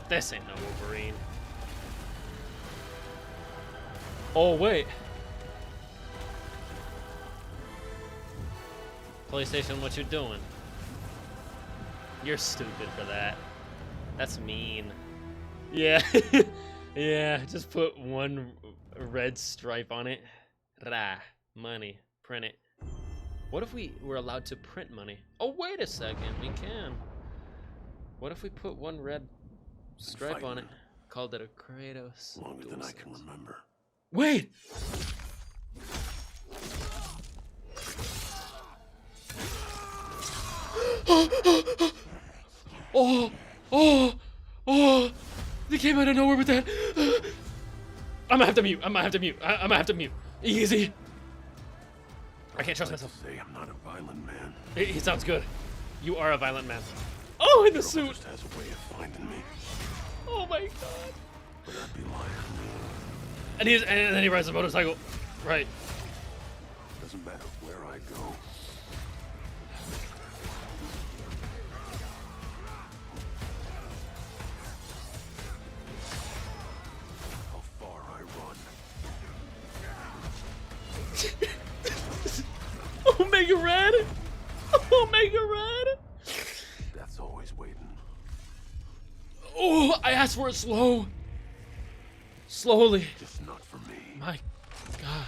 This ain't no Wolverine. Oh, wait. PlayStation, what you doing? You're stupid for that. That's mean. Yeah. Yeah, just put one red stripe on it. Rah. Money. Print it. What if we were allowed to print money? Oh, wait a second. We can. What if we put one red stripe on it? Called it a Kratos. Longer than I can remember. Wait! Oh! Oh! Oh! They came out of nowhere with that. I'm gonna have to mute. I'm gonna have to mute. Easy. I can't trust myself. Say I'm not a violent man. He sounds good. You are a violent man. Oh, in the suit. Just has a way of finding me. Oh my god. But I'd be lying. And then he rides a motorcycle. Right. Doesn't matter where I go. How far I run. Omega Red. Omega Red. Death's always waiting. Oh, I asked for it slow. Slowly. Just not for me. My god.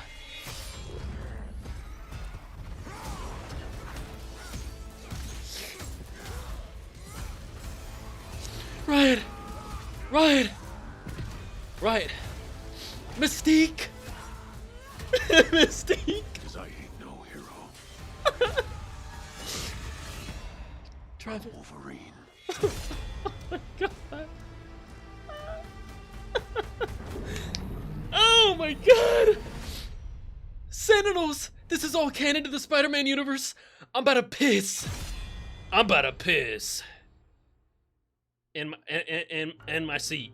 Right. Right. Right. Mystique. Mystique. Because I ain't no hero. Travis. Wolverine. Oh my god. Oh my god! Sentinels! This is all canon to the Spider-Man universe. I'm about to piss. I'm about to piss. In my seat.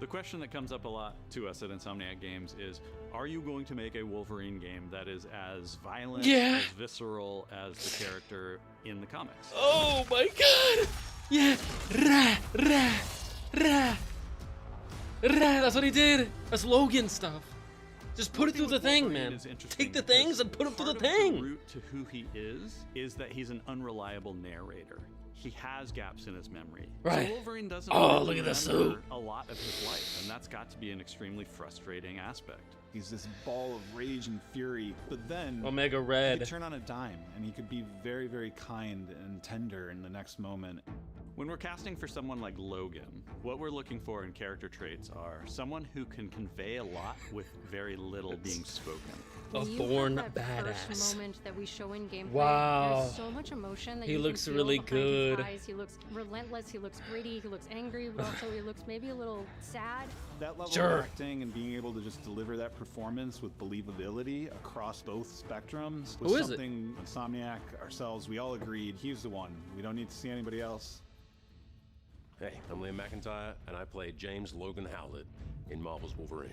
The question that comes up a lot to us at Insomniac Games is, are you going to make a Wolverine game that is as violent, as visceral as the character in the comics? Oh my god! Yeah! Rah! Rah! Rah! Rah! That's what he did! That's Logan stuff. Just put it through the thing, man. Take the things and put them through the thing. The root to who he is that he's an unreliable narrator. He has gaps in his memory. Right. So Wolverine doesn't look at the suit. remember a lot of his life, and that's got to be an extremely frustrating aspect. He's this ball of rage and fury, but then Omega he Red. could turn on a dime, and he could be very, very kind and tender in the next moment. When we're casting for someone like Logan, what we're looking for in character traits are someone who can convey a lot with very little being spoken. A When you born have that badass. First moment that we show in gameplay, Wow. there's so much emotion that He you looks can feel really behind his good. eyes. He looks relentless. He looks gritty. He looks angry, but also he looks maybe a little sad. That level Sure. of acting and being able to just deliver that performance with believability across both spectrums was Who is it? something Insomniac, ourselves, we all agreed he's the one. We don't need to see anybody else. Hey, I'm Liam McIntyre, and I play James Logan Howlett in Marvel's Wolverine.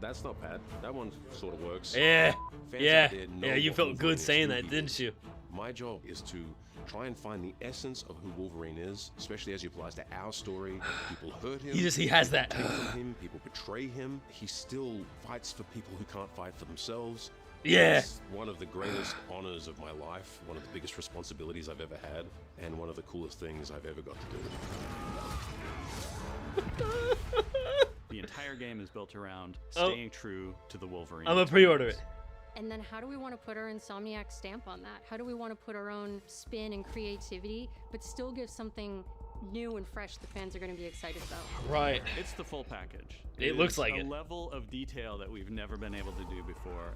That's not bad. That one sort of works. Yeah. Fans Yeah. out there know Yeah, you what felt Wolverine good is, saying who that, he didn't is. you? My job is to try and find the essence of who Wolverine is, especially as he applies to our story. People hurt him. He has that. Take from him. People betray him. He still fights for people who can't fight for themselves. Yeah. It's one of the greatest honors of my life, one of the biggest responsibilities I've ever had, and one of the coolest things I've ever got to do. The entire game is built around Oh. staying true to the Wolverine. I'm gonna pre-order it. And then how do we want to put our Insomniac stamp on that? How do we want to put our own spin and creativity, but still give something new and fresh the fans are going to be excited about? Right. It's the full package. It looks is like a it. level of detail that we've never been able to do before.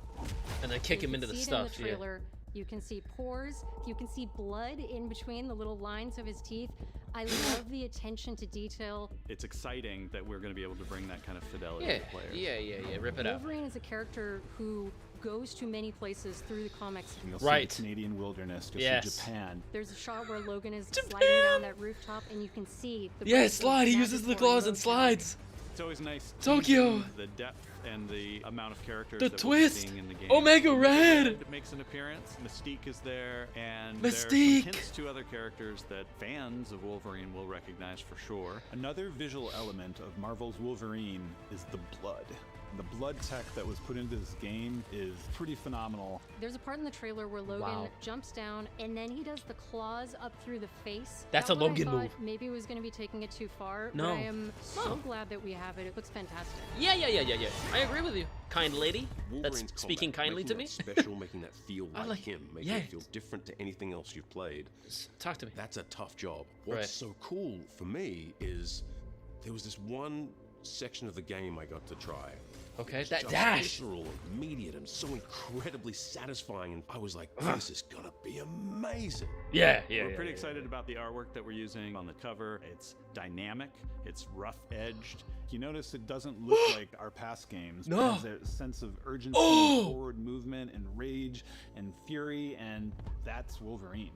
And then kick You him can into the see it stuff. in the trailer. You can see pores. You can see blood in between the little lines of his teeth. I love the attention to detail. It's exciting that we're going to be able to bring that kind of fidelity Yeah. to players. Yeah. Rip it out. Wolverine is a character who goes to many places through the comics. You'll Right. see the Canadian wilderness, you'll Yes. see Japan. There's a shot where Logan is Japan! sliding down that rooftop, and you can see the Yeah, breakthrough slide. He magic uses the for claws and Logan. slides. It's always nice Tokyo! teasing the depth and the amount of characters The that twist! we're seeing in the game. Omega Red! Makes an appearance. Mystique is there, and Mystique! there are some hints to other characters that fans of Wolverine will recognize for sure. Another visual element of Marvel's Wolverine is the blood. The blood tech that was put into this game is pretty phenomenal. There's a part in the trailer where Logan Wow. jumps down and then he does the claws up through the face. That's That a one Logan I thought move. Maybe it was going to be taking it too far. No. But I am so No. glad that we have it. It looks fantastic. Yeah. I agree with you. Kind lady. That's Wolverine's speaking combat, kindly to me. making that special, making that feel I like, like- him, making yeah. it feel different to anything else you've played. Talk to me. That's a tough job. What's Right. so cool for me is there was this one section of the game I got to try. Okay, It's that just dash. visceral and immediate and so incredibly satisfying, and I was like, this is gonna be amazing. Yeah. We're pretty excited about the artwork that we're using on the cover. It's dynamic, it's rough-edged. You notice it doesn't look like our past games. No. There's a sense of urgency, Oh. and forward movement, and rage, and fury, and that's Wolverine.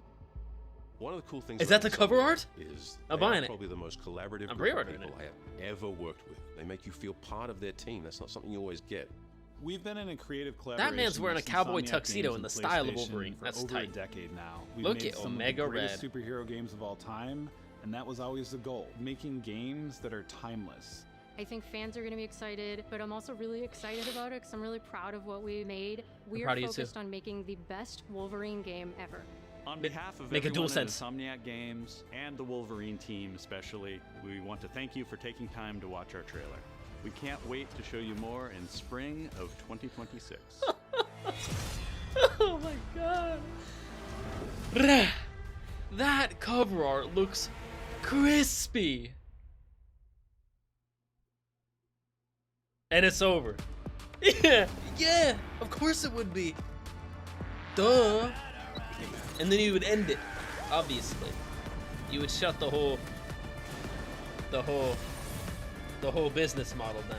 One of the cool things Is about that the cover Insomniac art? Is I'm they are buying it. probably the most collaborative I'm group of pre-ordering people it. I have ever worked with. They make you feel part of their team. That's not something you always get. We've been in a creative collaboration. man's wearing a with cowboy Insomniac tuxedo Games in the and style of PlayStation Wolverine. for That's over tight. a decade now. We've Look made at some Omega of the greatest Red. superhero games of all time, and that was always the goal: making games that are timeless. I think fans are going to be excited, but I'm also really excited about it because I'm really proud of what we made. We proud are of you too. focused on making the best Wolverine game ever. On behalf of Make a everyone dual at sense. Insomniac Games and the Wolverine team especially, we want to thank you for taking time to watch our trailer. We can't wait to show you more in spring of 2026. Oh my god. That cover art looks crispy. And it's over. Yeah, of course it would be. Duh. And then you would end it, obviously. You would shut the whole business model down.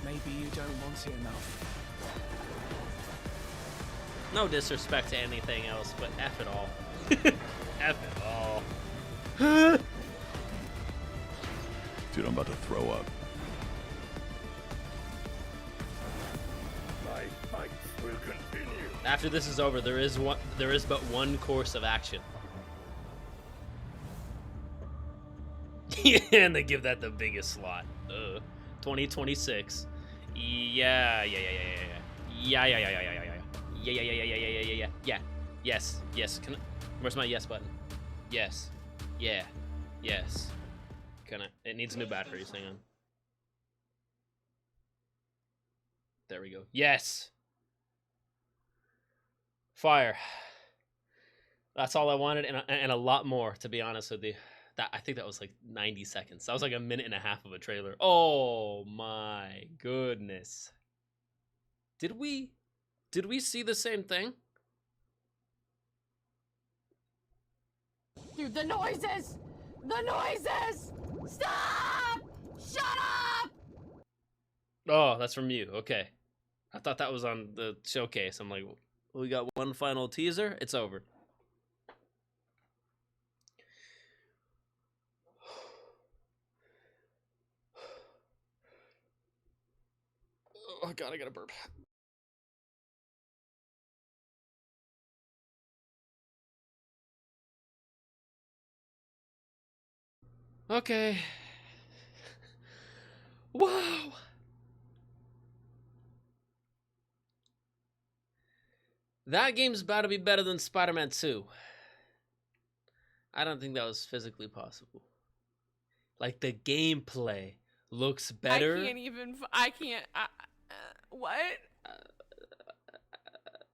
Maybe you don't want it enough. No disrespect to anything else, but F it all. F it all. Dude, I'm about to throw up. My fight will continue. After this is over, there is but one course of action. And they give that the biggest slot. 2026. Yeah. Yes. Where's my yes button? Yes. Yeah. Yes. It needs new batteries. Hang on. There we go. Yes. Fire. That's all I wanted, and a lot more, to be honest with you. I think that was like 90 seconds. That was like a minute and a half of a trailer. Oh my goodness. Did we see the same thing? Dude, the noises! The noises! Stop! Shut up! Oh, that's from you. Okay. I thought that was on the showcase. I'm like, we got one final teaser. It's over. Oh god, I gotta burp. Okay. Wow. That game's about to be better than Spider-Man 2. I don't think that was physically possible. Like, the gameplay looks better. I can't even. I can't. What?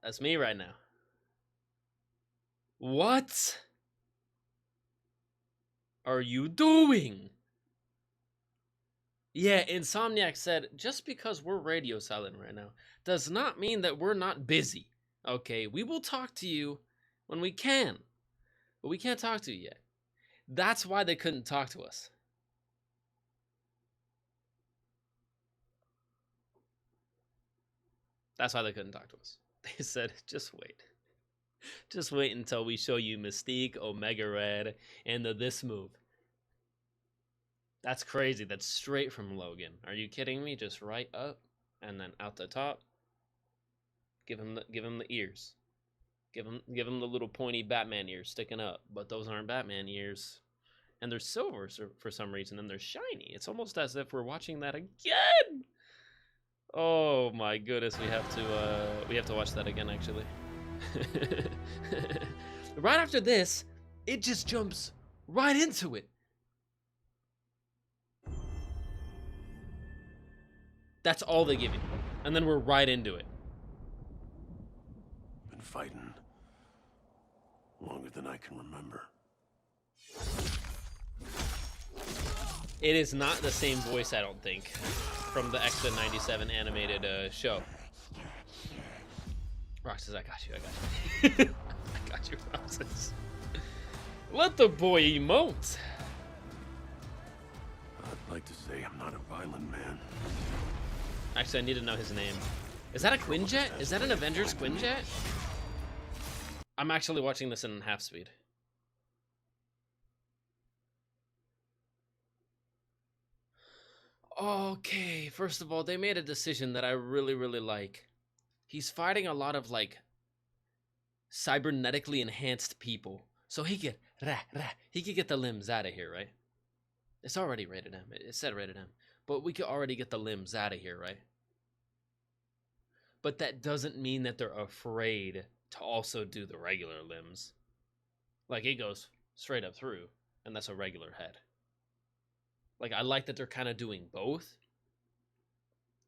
That's me right now. What are you doing? Yeah, Insomniac said, just because we're radio silent right now does not mean that we're not busy. Okay, we will talk to you when we can, but we can't talk to you yet. That's why they couldn't talk to us. That's why they couldn't talk to us. They said, just wait. Just wait until we show you Mystique, Omega Red, and the this move. That's crazy. That's straight from Logan. Are you kidding me? Just right up and then out the top. Give him the ears. Give him the little pointy Batman ears sticking up. But those aren't Batman ears. And they're silver for some reason, and they're shiny. It's almost as if we're watching that again. Oh my goodness, we have to watch that again actually. Right after this, it just jumps right into it. That's all they give you. And then we're right into it. Been fighting longer than I can remember. It is not the same voice, I don't think, from the X-Men 97 animated show. Roxas, I got you. I got you, Roxas. Let the boy emote. I'd like to say I'm not a violent man. Actually, I need to know his name. Is that a Quinjet? Is that an Avengers Quinjet? I'm actually watching this in half speed. Okay, first of all, they made a decision that I really, really like. He's fighting a lot of, like, cybernetically enhanced people. So he could get the limbs out of here, right? It's already rated M. It said rated M. But we could already get the limbs out of here, right? But that doesn't mean that they're afraid to also do the regular limbs. Like, it goes straight up through, and that's a regular head. Like, I like that they're kind of doing both.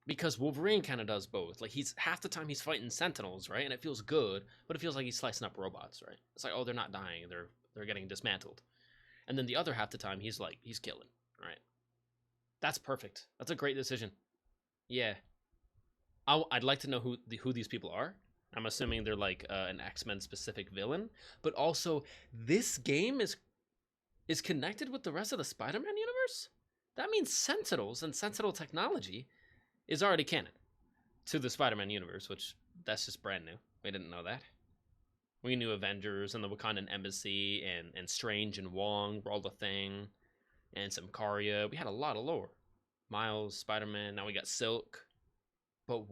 Because Wolverine kind of does both. Like, he's half the time he's fighting Sentinels, right? And it feels good, but it feels like he's slicing up robots, right? It's like, oh, they're not dying. They're getting dismantled. And then the other half the time, he's killing, right? That's perfect. That's a great decision. Yeah. I'd like to know who these people are. I'm assuming they're like an X-Men specific villain. But also, this game is connected with the rest of the Spider-Man universe? That means Sentinels and Sentinel technology is already canon to the Spider-Man universe, which that's just brand new. We didn't know that. We knew Avengers and the Wakandan Embassy and Strange and Wong were all the thing, and some Karya. We had a lot of lore. Miles, Spider-Man, now we got Silk. But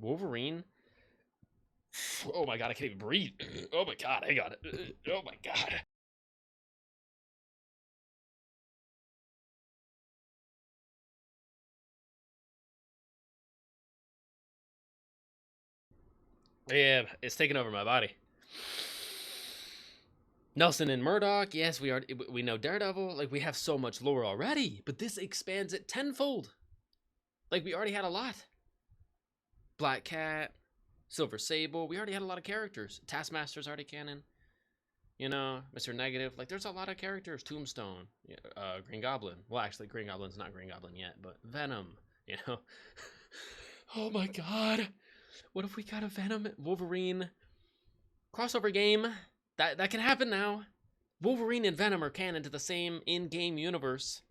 Wolverine. Oh my god, I can't even breathe. Oh my god, I got it. Oh my god. Yeah, it's taking over my body. Nelson and Murdoch, yes, we know Daredevil. Like, we have so much lore already, but this expands it tenfold. Like, we already had a lot. Black Cat, Silver Sable, we already had a lot of characters. Taskmaster's already canon. You know, Mr. Negative. Like, there's a lot of characters. Tombstone, Green Goblin. Well, actually, Green Goblin's not Green Goblin yet, but Venom, you know. Oh my god. What if we got a Venom Wolverine crossover game? That can happen now. Wolverine and Venom are canon to the same in-game universe.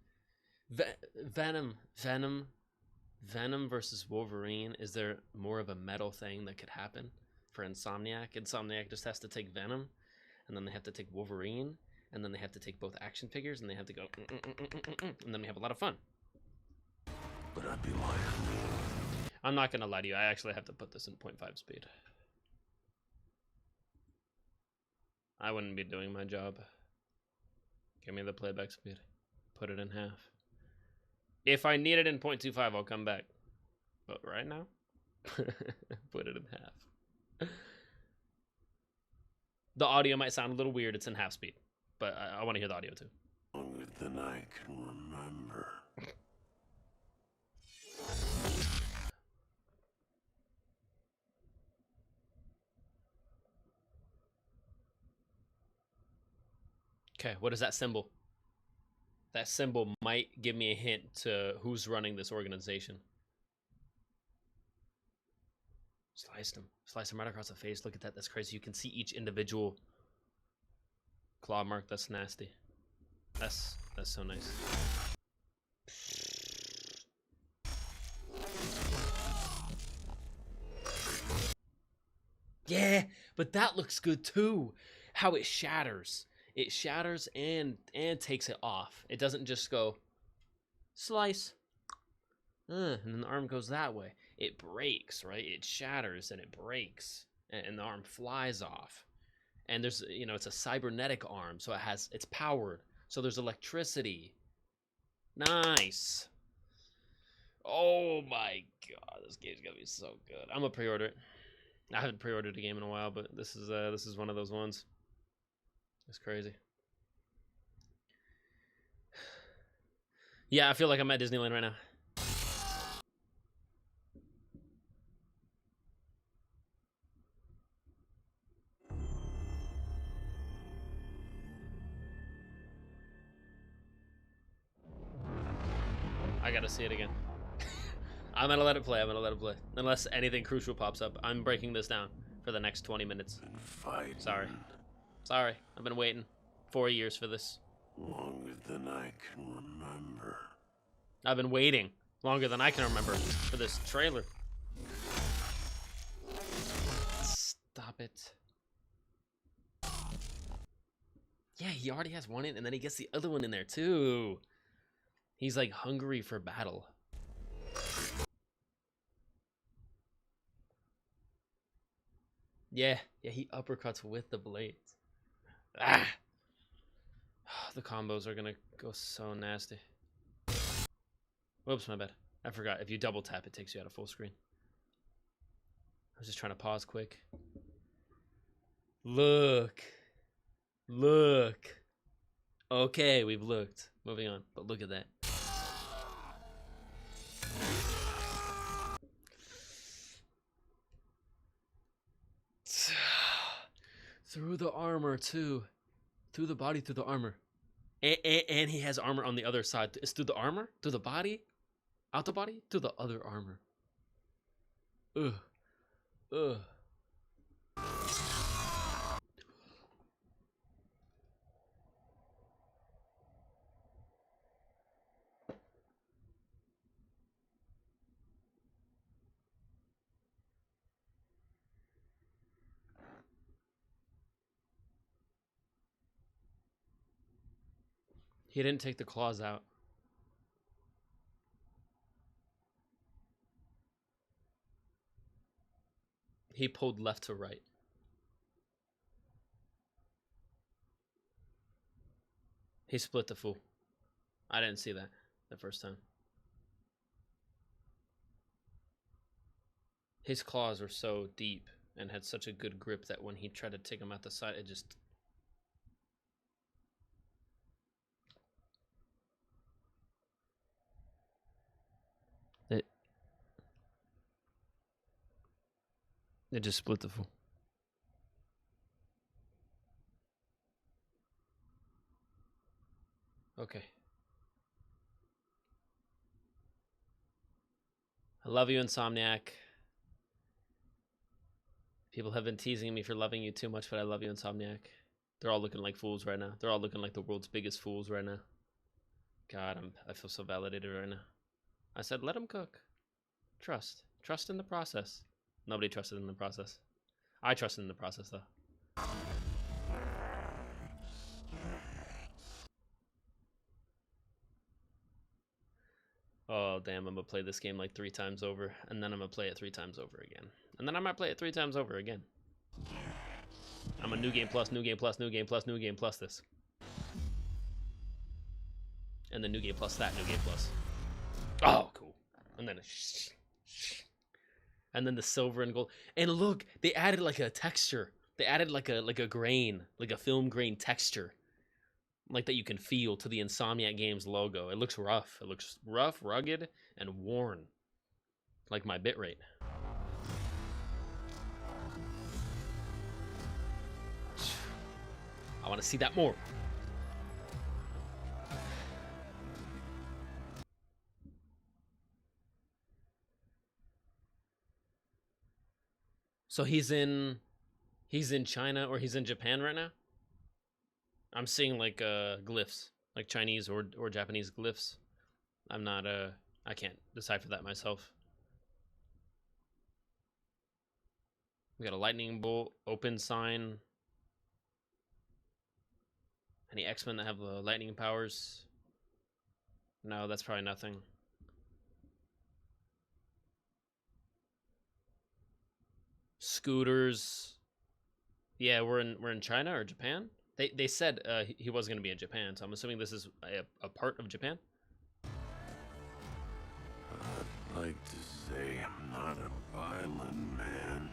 Venom versus Wolverine. Is there more of a metal thing that could happen for Insomniac? Insomniac just has to take Venom, and then they have to take Wolverine, and then they have to take both action figures, and they have to go, and then we have a lot of fun. But I'd be lying. I'm not gonna lie to you. I actually have to put this in 0.5 speed. I wouldn't be doing my job. Give me the playback speed. Put it in half. If I need it in 0.25, I'll come back. But right now, put it in half. The audio might sound a little weird. It's in half speed. But I want to hear the audio too. Longer than I can remember. Okay, what is that symbol? That symbol might give me a hint to who's running this organization. Sliced him. Sliced him right across the face. Look at that. That's crazy. You can see each individual claw mark. That's nasty. That's so nice. Yeah, But that looks good too. How it shatters. It shatters and takes it off. It doesn't just go slice. And then the arm goes that way. It breaks, right? It shatters and it breaks. And the arm flies off. And there's, you know, it's a cybernetic arm, so it's powered. So there's electricity. Nice. Oh my god, this game's gonna be so good. I'm gonna pre-order it. I haven't pre-ordered a game in a while, but this is one of those ones. It's crazy. Yeah, I feel like I'm at Disneyland right now. I gotta see it again. I'm gonna let it play. Unless anything crucial pops up. I'm breaking this down for the next 20 minutes. Sorry. I've been waiting 4 years for this. Longer than I can remember. I've been waiting longer than I can remember for this trailer. Stop it. Yeah, he already has one in, and then he gets the other one in there too. He's like hungry for battle. Yeah, he uppercuts with the blades. Ah! The combos are gonna go so nasty. Whoops, my bad. I forgot. If you double tap, it takes you out of full screen. I was just trying to pause quick. Look. Okay, we've looked. Moving on, but look at that. Through the armor, too. Through the body, through the armor. And he has armor on the other side. It's through the armor? Through the body? Out the body? Through the other armor. Ugh. He didn't take the claws out. He pulled left to right. He split the fool. I didn't see that the first time. His claws were so deep and had such a good grip that when he tried to take them out the side, it just... It just split the fool. Okay. I love you, Insomniac. People have been teasing me for loving you too much, but I love you, Insomniac. They're all looking like fools right now. They're all looking like the world's biggest fools right now. God, I feel so validated right now. I said, let them cook. Trust. Trust in the process. Nobody trusted in the process. I trusted in the process, though. Oh, damn, I'm gonna play this game like 3 times over, and then I'm gonna play it 3 times over again. And then I might play it 3 times over again. I'm a new game plus, new game plus, new game plus, new game plus this. And then new game plus that, new game plus. Oh, cool. And then and then the silver and gold. And look, they added like a texture. They added like a grain, like a film grain texture. Like that you can feel to the Insomniac Games logo. It looks rough. It looks rough, rugged, and worn. Like my bitrate. I want to see that more. So he's in China or he's in Japan right now? I'm seeing like glyphs, like Chinese or Japanese glyphs. I'm not I can't decipher that myself. We got a lightning bolt, open sign. Any X-Men that have lightning powers? No, that's probably nothing. Scooters. Yeah, we're in China or Japan. They said he wasn't gonna be in Japan, so I'm assuming this is a part of Japan. I'd like to say I'm not a violent man.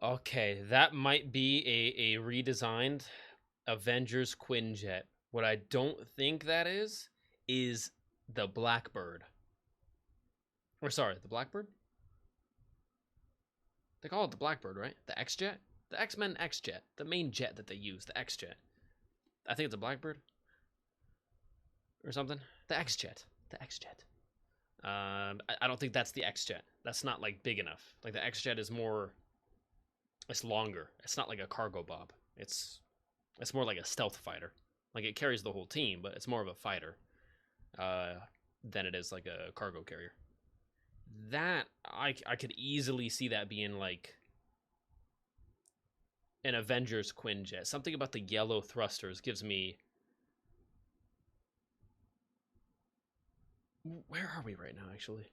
Okay, that might be a redesigned Avengers Quinjet. What I don't think that is the Blackbird. Or sorry, the Blackbird? They call it the Blackbird, right? The X-Jet? The X-Men X-Jet. The main jet that they use, the X-Jet. I think it's a Blackbird. Or something. The X-Jet. The X-Jet. I don't think that's the X-Jet. That's not, like, big enough. Like, the X-Jet is more... It's longer. It's not like a cargo bob. It's more like a stealth fighter. Like, it carries the whole team, but it's more of a fighter than it is like a cargo carrier. That, I could easily see that being like an Avengers Quinjet. Something about the yellow thrusters gives me... Where are we right now, actually?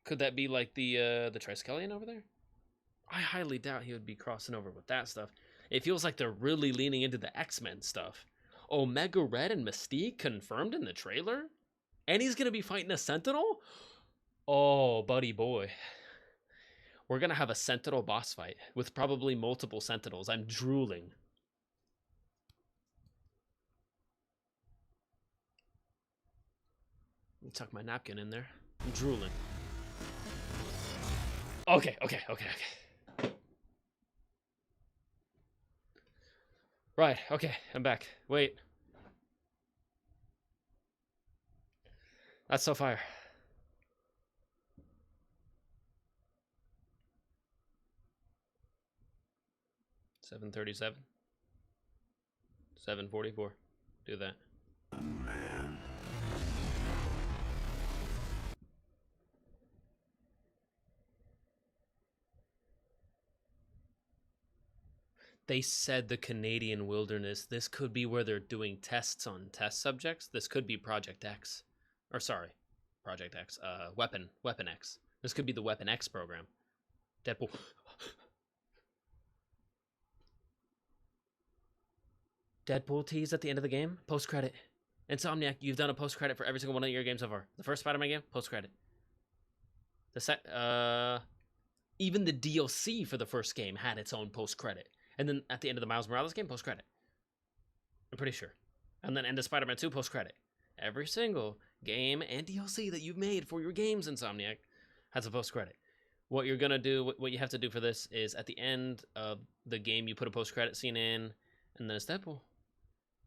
Could that be like the Triskelion over there? I highly doubt he would be crossing over with that stuff. It feels like they're really leaning into the X-Men stuff. Omega Red and Mystique confirmed in the trailer? And he's going to be fighting a Sentinel? Oh, buddy boy. We're going to have a Sentinel boss fight with probably multiple Sentinels. I'm drooling. Let me tuck my napkin in there. I'm drooling. Okay. Right, okay, I'm back. Wait. That's so fire. $7.37. $7.44. Do that. Man. They said the Canadian wilderness. This could be where they're doing tests on test subjects. This could be Project X. Or sorry, Project X. Weapon X. This could be the Weapon X program. Deadpool. Deadpool tease at the end of the game. Post-credit. Insomniac, you've done a post-credit for every single one of your games so far. The first Spider-Man game, post-credit. Even the DLC for the first game had its own post-credit. And then at the end of the Miles Morales game, post-credit. I'm pretty sure. And then end of Spider-Man 2, post-credit. Every single game and DLC that you've made for your games, Insomniac, has a post-credit. What you're going to do, what you have to do for this is at the end of the game, you put a post-credit scene in, and then it's Deadpool.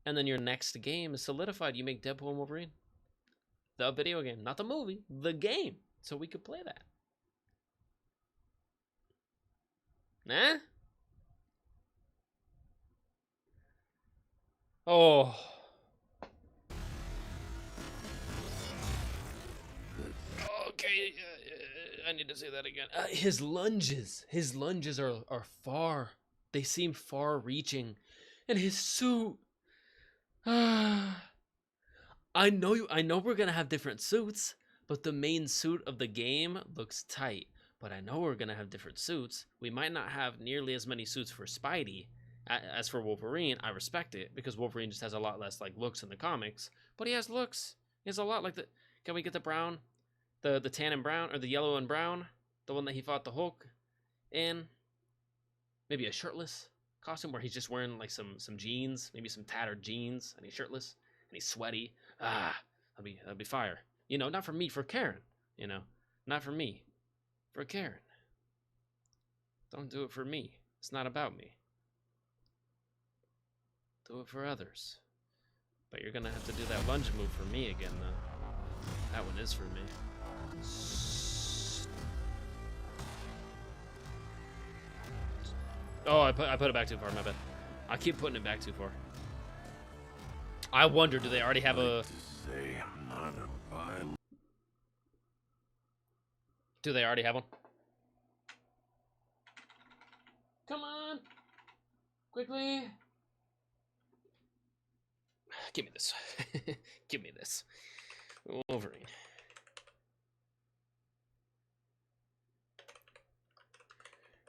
And then your next game is solidified. You make Deadpool and Wolverine. The video game, not the movie, the game. So we could play that. Nah? Oh. Okay, I need to say that again. His lunges are far. They seem far-reaching, and his suit. I know we're gonna have different suits, but the main suit of the game looks tight. But I know we're gonna have different suits. We might not have nearly as many suits for Spidey as for Wolverine. I respect it because Wolverine just has a lot less like looks in the comics, but he has looks. He has a lot like the. Can we get the brown, the tan and brown, or the yellow and brown, the one that he fought the Hulk in? Maybe a shirtless costume where he's just wearing like some jeans, maybe some tattered jeans, and he's shirtless and he's sweaty. That'd be fire. You know, not for me, for Karen. You know, not for me. For Karen. Don't do it for me. It's not about me. Do it for others. But you're gonna have to do that lunge move for me again, though. That one is for me. Oh, I put it back too far, my bad. I keep putting it back too far. I wonder, do they already have a... Say I'm not a violent. Do they already have one? Come on! Quickly! Give me this. Give me this. Wolverine.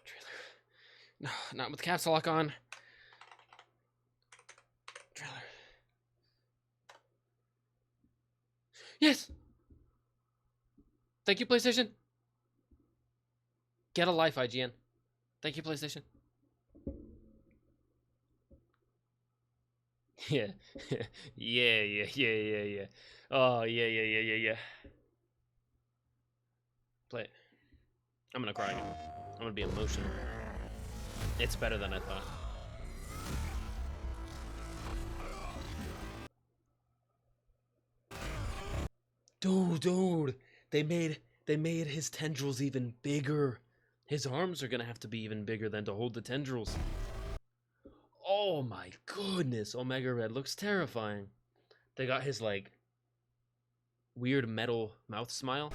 Trailer. No, not with caps lock on. Trailer. Yes! Thank you, PlayStation. Get a life, IGN. Thank you, PlayStation. Yeah. Yeah. Oh, yeah. Play it. I'm gonna cry again. I'm gonna be emotional. It's better than I thought. Dude. They made his tendrils even bigger. His arms are gonna have to be even bigger than to hold the tendrils. Oh my goodness, Omega Red looks terrifying. They got his, like, weird metal mouth smile.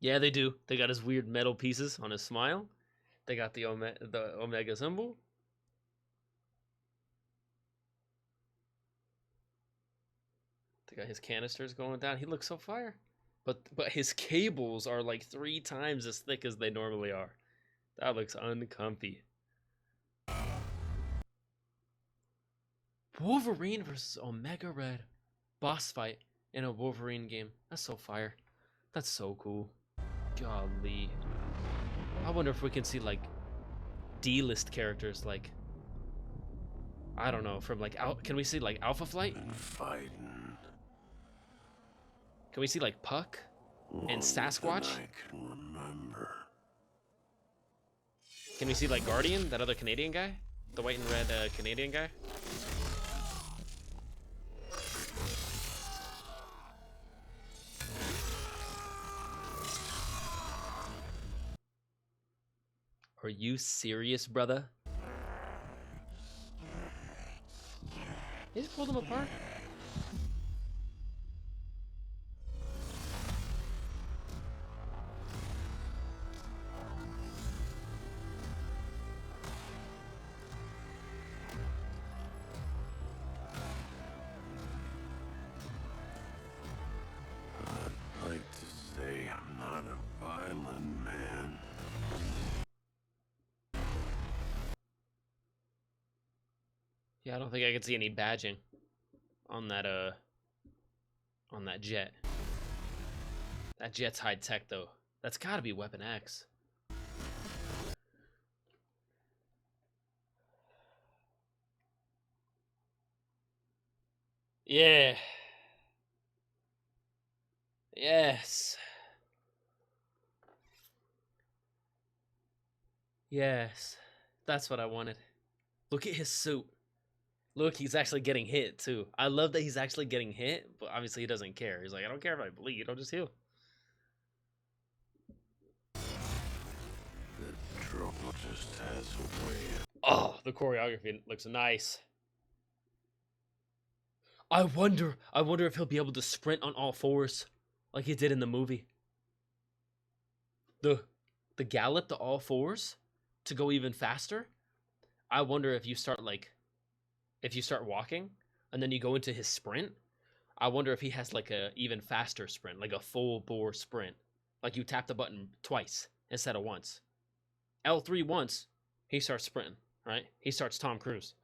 Yeah, they do. They got his weird metal pieces on his smile. They got the Omega symbol. They got his canisters going down. He looks so fire. But his cables are like 3 times as thick as they normally are. That looks uncomfy. Wolverine versus Omega Red. Boss fight in a Wolverine game. That's so fire. That's so cool. Golly. I wonder if we can see, like, D-list characters, like, I don't know, from, like, can we see, like, Alpha Flight? Fighting. Can we see, like, Puck and Sasquatch? I can remember. Can we see, like, Guardian, that other Canadian guy? The white and red Canadian guy? Are you serious, brother? He just pulled them apart? I'd like to say I'm not a violent man. Yeah, I don't think I could see any badging on that jet. That jet's high tech though. That's gotta be Weapon X. Yeah. Yes. Yes. That's what I wanted. Look at his suit. Look, he's actually getting hit too. I love that he's actually getting hit, but obviously he doesn't care. He's like, I don't care if I bleed, I'll just heal. The trouble just has a way of... Oh, the choreography looks nice. I wonder if he'll be able to sprint on all fours like he did in the movie. The gallop to all fours to go even faster. I wonder if you start walking and then you go into his sprint. I wonder if he has like a even faster sprint, like a full bore sprint. Like you tap the button twice instead of once. L3 once, he starts sprinting, right? He starts Tom Cruise.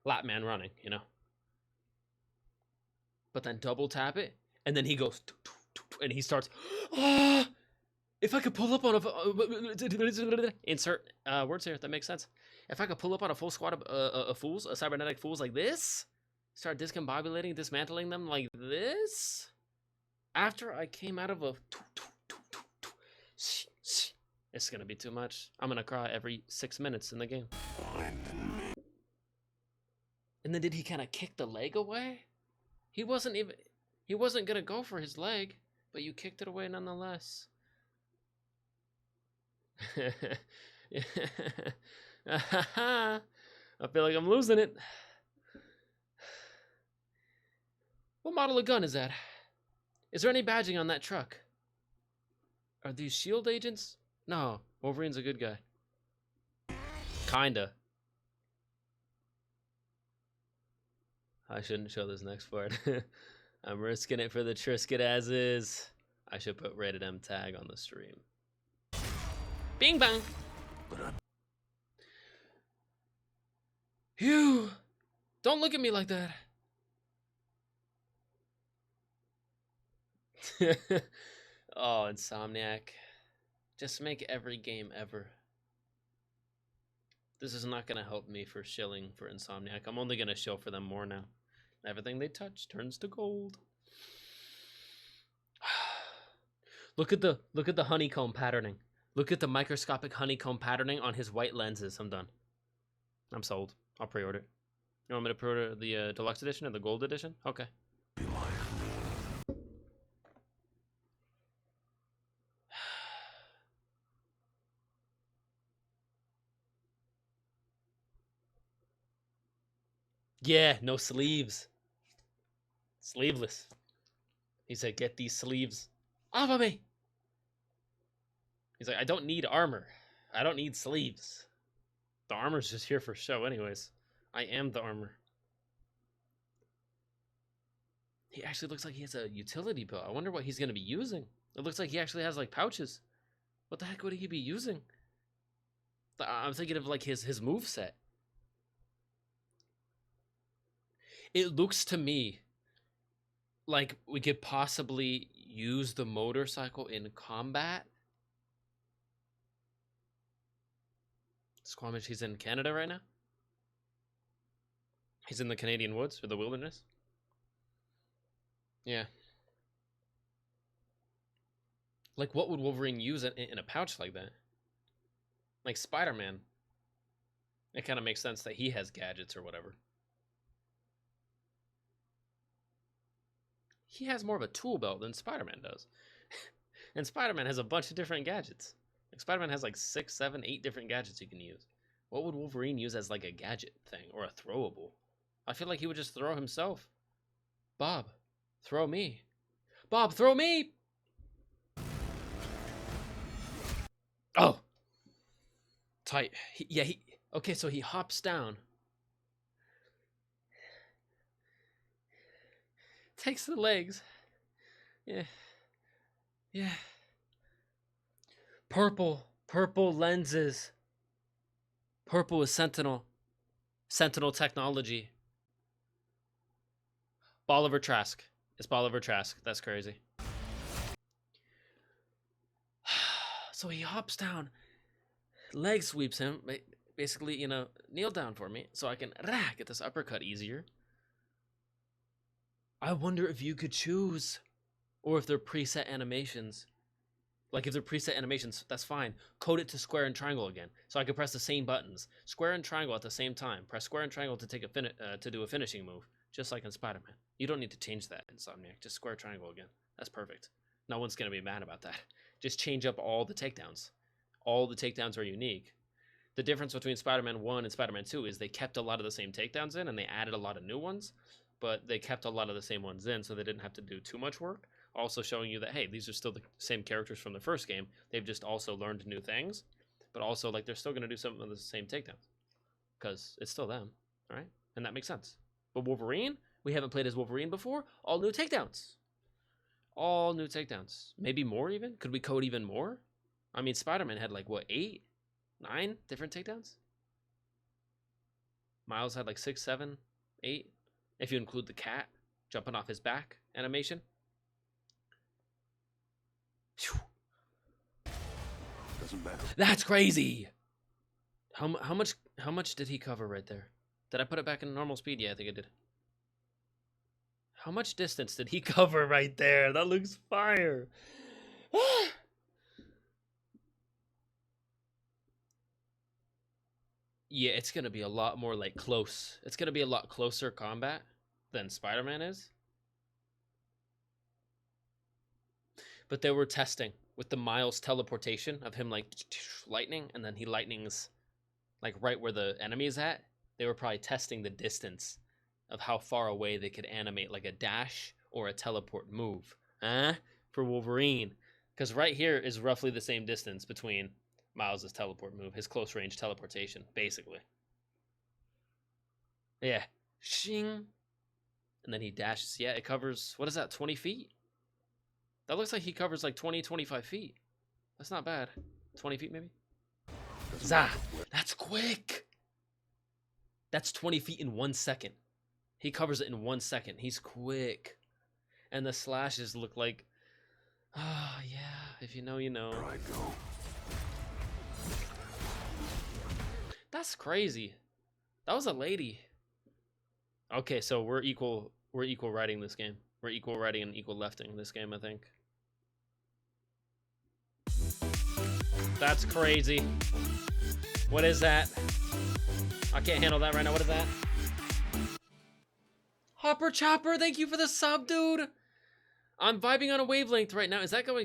Lap man running, you know. But then double tap it, and then he goes, and he starts, ah! If I could pull up on a, insert words here, that makes sense. If I could pull up on a full squad of fools, cybernetic fools like this, start discombobulating, dismantling them like this, after I came out of a, it's gonna be too much. I'm gonna cry every 6 minutes in the game. And then did he kind of kick the leg away? He wasn't gonna go for his leg, but you kicked it away nonetheless. I feel like I'm losing it. What model of gun is that? Is there any badging on that truck? Are these SHIELD agents? No, Wolverine's a good guy. Kinda. I shouldn't show this next part. I'm risking it for the Trisket as is. I should put rated M tag on the stream. Bing bang! Phew! Don't look at me like that. Oh, Insomniac. Just make every game ever. This is not going to help me for shilling for Insomniac. I'm only going to shill for them more now. Everything they touch turns to gold. Look at the honeycomb patterning. Look at the microscopic honeycomb patterning on his white lenses. I'm done. I'm sold. I'll pre-order. You want me to pre-order the deluxe edition or the gold edition? Okay. Yeah, no sleeves. Sleeveless. He said, get these sleeves off of me. He's like, I don't need armor. I don't need sleeves. The armor's just here for show anyways. I am the armor. He actually looks like he has a utility belt. I wonder what he's going to be using. It looks like he actually has like pouches. What the heck would he be using? I'm thinking of like his move set. It looks to me like we could possibly use the motorcycle in combat. Squamish, he's in Canada right now? He's in the Canadian woods or the wilderness? Yeah. Like, what would Wolverine use in a pouch like that? Like Spider-Man. It kind of makes sense that he has gadgets or whatever. He has more of a tool belt than Spider-Man does. And Spider-Man has a bunch of different gadgets. Like Spider-Man has like 6, 7, 8 different gadgets you can use. What would Wolverine use as like a gadget thing or a throwable? I feel like he would just throw himself. Bob, throw me. Bob, throw me! Oh! Tight. Okay, so he hops down. Takes the legs. Yeah. Yeah. Purple lenses. Purple is Sentinel technology. Bolivar Trask. It's Bolivar Trask. That's crazy. So he hops down. Leg sweeps him. Basically, kneel down for me so I can get this uppercut easier. I wonder if you could choose. Or if they're preset animations. Like if they're preset animations, that's fine. Code it to square and triangle again, so I can press the same buttons, square and triangle at the same time. Press square and triangle to take to do a finishing move, just like in Spider-Man. You don't need to change that, Insomniac. Just square triangle again. That's perfect. No one's gonna be mad about that. Just change up all the takedowns. All the takedowns are unique. The difference between Spider-Man 1 and Spider-Man 2 is they kept a lot of the same takedowns in, and they added a lot of new ones, but they kept a lot of the same ones in, so they didn't have to do too much work. Also showing you that, hey, these are still the same characters from the first game. They've just also learned new things, but also like they're still going to do some of the same takedowns because it's still them, all right? And that makes sense. But Wolverine, we haven't played as Wolverine before. All new takedowns. All new takedowns. Maybe more even? Could we code even more? I mean, Spider-Man had like, what, 8, 9 different takedowns? Miles had like 6, 7, 8. If you include the cat jumping off his back animation. Doesn't matter. That's crazy. How much did he cover right there? Did I put it back in normal speed? Yeah, I think I did. How much distance did he cover right there? That looks fire. Yeah, it's gonna be a lot more like close. It's gonna be a lot closer combat than Spider-Man is. But they were testing with the Miles teleportation of him like lightning, and then he lightnings like right where the enemy is at. They were probably testing the distance of how far away they could animate like a dash or a teleport move For Wolverine. Because right here is roughly the same distance between Miles' teleport move, his close range teleportation, basically. Yeah. Shing. And then he dashes. Yeah, it covers, what is that, 20 feet? That looks like he covers like 20, 25 feet. That's not bad. 20 feet maybe? Zah! That's quick! That's 20 feet in 1 second. He covers it in 1 second. He's quick. And the slashes look like... Oh, yeah. If you know, you know. There I go. That's crazy. That was a lady. Okay, so we're equal writing this game. We're equal writing and equal lefting this game, I think. That's crazy. What is that? I can't handle that right now. What is that? Hopper Chopper, thank you for the sub, dude. I'm vibing on a wavelength right now. Is that going